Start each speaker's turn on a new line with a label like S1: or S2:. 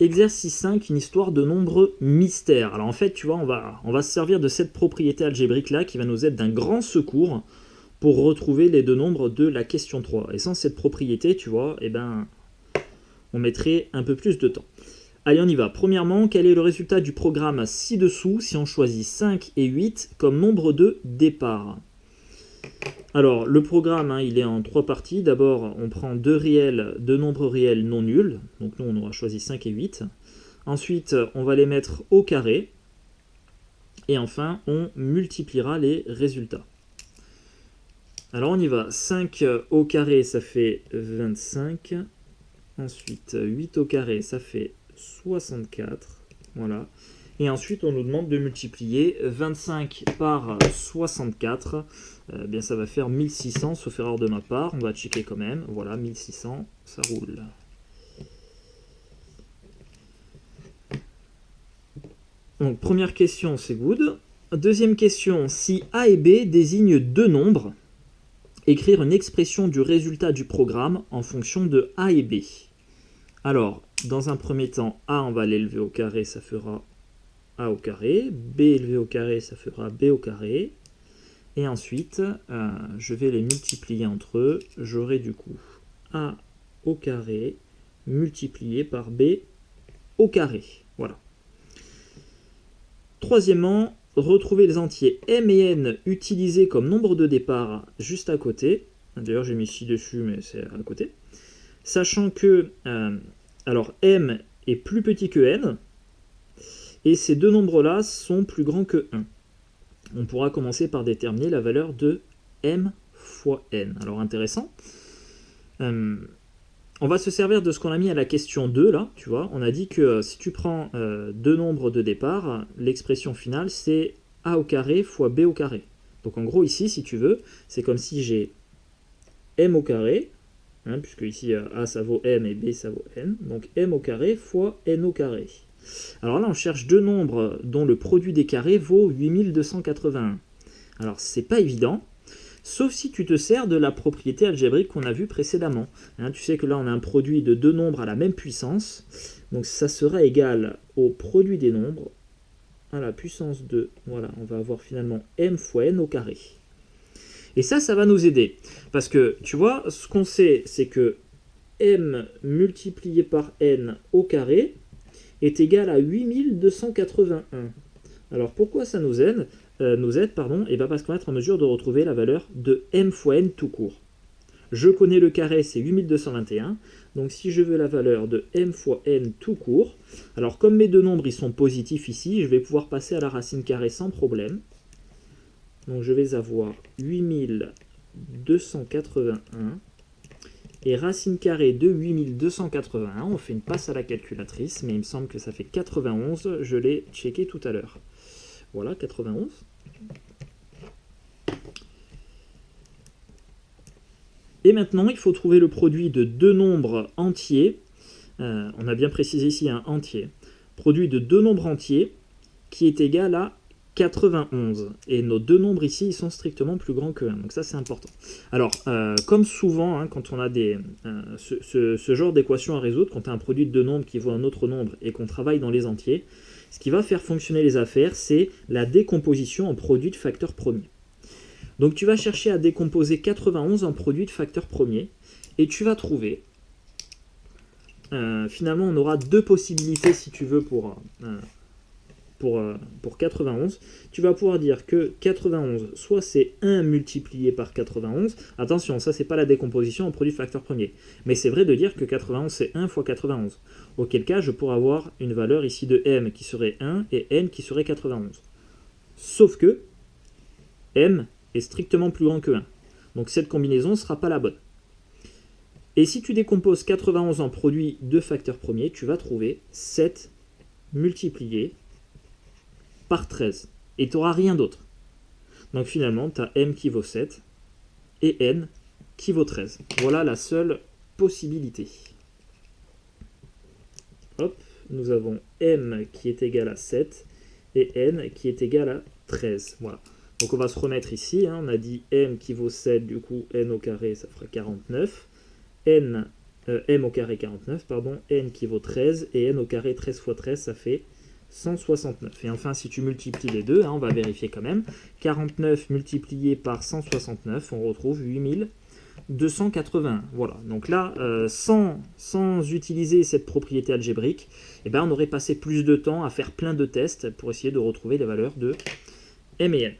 S1: Exercice 5, une histoire de nombres mystères. Alors en fait, tu vois, on va se servir de cette propriété algébrique-là qui va nous être d'un grand secours pour retrouver les deux nombres de la question 3. Et sans cette propriété, tu vois, eh ben, on mettrait un peu plus de temps. Allez, on y va. Premièrement, quel est le résultat du programme ci-dessous si on choisit 5 et 8 comme nombre de départ? Alors, le programme, hein, il est en 3 parties. D'abord, on prend deux nombres réels non nuls. Donc nous, on aura choisi 5 et 8. Ensuite, on va les mettre au carré. Et enfin, on multipliera les résultats. Alors, on y va. 5 au carré, ça fait 25. Ensuite, 8 au carré, ça fait 64. Voilà. Et ensuite, on nous demande de multiplier 25 par 64. Bien, ça va faire 1600, sauf erreur de ma part. On va checker quand même. Voilà, 1600, ça roule. Donc, première question, c'est good. Deuxième question, si A et B désignent deux nombres, écrire une expression du résultat du programme en fonction de A et B. Alors, dans un premier temps, A, on va l'élever au carré, ça fera A au carré. B élevé au carré, ça fera B au carré. Et ensuite, je vais les multiplier entre eux. J'aurai du coup A au carré multiplié par B au carré. Voilà. Troisièmement, retrouver les entiers M et N utilisés comme nombre de départ juste à côté. D'ailleurs, j'ai mis ci-dessus, mais c'est à côté. Sachant que alors M est plus petit que N, et ces deux nombres-là sont plus grands que 1. On pourra commencer par déterminer la valeur de M fois N. Alors intéressant. On va se servir de ce qu'on a mis à la question 2, là, tu vois. On a dit que si tu prends deux nombres de départ, l'expression finale, c'est A au carré fois B au carré. Donc en gros, ici, si tu veux, c'est comme si j'ai M au carré, hein, puisque ici A ça vaut M et B ça vaut N, donc M au carré fois N au carré. Alors là, on cherche deux nombres dont le produit des carrés vaut 8281. Alors, c'est pas évident, sauf si tu te sers de la propriété algébrique qu'on a vue précédemment. Hein, tu sais que là, on a un produit de deux nombres à la même puissance, donc ça sera égal au produit des nombres à la puissance de... Voilà, on va avoir finalement M fois N au carré. Et ça va nous aider, parce que, tu vois, ce qu'on sait, c'est que M multiplié par N au carré est égal à 8281. Alors pourquoi ça nous aide, et bien parce qu'on va être en mesure de retrouver la valeur de M fois N tout court. Je connais le carré, c'est 8221, donc si je veux la valeur de M fois N tout court, alors comme mes deux nombres ils sont positifs ici, je vais pouvoir passer à la racine carrée sans problème. Donc je vais avoir 8281. Et racine carrée de 8281, on fait une passe à la calculatrice, mais il me semble que ça fait 91, je l'ai checké tout à l'heure. Voilà, 91. Et maintenant, il faut trouver le produit de deux nombres entiers. On a bien précisé ici un entier. Produit de deux nombres entiers qui est égal à 91. Et nos deux nombres ici, ils sont strictement plus grands que 1. Donc ça, c'est important. Alors, comme souvent, hein, quand on a ce genre d'équation à résoudre, quand tu as un produit de deux nombres qui vaut un autre nombre et qu'on travaille dans les entiers, ce qui va faire fonctionner les affaires, c'est la décomposition en produit de facteur premier. Donc tu vas chercher à décomposer 91 en produit de facteur premier, et tu vas trouver... finalement, on aura deux possibilités, si tu veux, pour 91, tu vas pouvoir dire que 91, soit c'est 1 multiplié par 91, attention, ça c'est pas la décomposition en produit de facteur premier, mais c'est vrai de dire que 91 c'est 1 fois 91, auquel cas je pourrais avoir une valeur ici de M qui serait 1 et N qui serait 91. Sauf que M est strictement plus grand que 1, donc cette combinaison ne sera pas la bonne. Et si tu décomposes 91 en produit de facteur premier, tu vas trouver 7 multiplié par 13. Et tu n'auras rien d'autre. Donc finalement, tu as M qui vaut 7 et N qui vaut 13. Voilà la seule possibilité. Hop, nous avons M qui est égal à 7 et N qui est égal à 13. Voilà. Donc on va se remettre ici. Hein. On a dit M qui vaut 7, du coup N au carré, ça fera 49. N m au carré 49, pardon, n qui vaut 13, et n au carré 13 fois 13, ça fait 169. Et enfin, si tu multiplies les deux, hein, on va vérifier quand même, 49 multiplié par 169, on retrouve 8280. Voilà, donc là, sans utiliser cette propriété algébrique, eh ben, on aurait passé plus de temps à faire plein de tests pour essayer de retrouver les valeurs de m et n.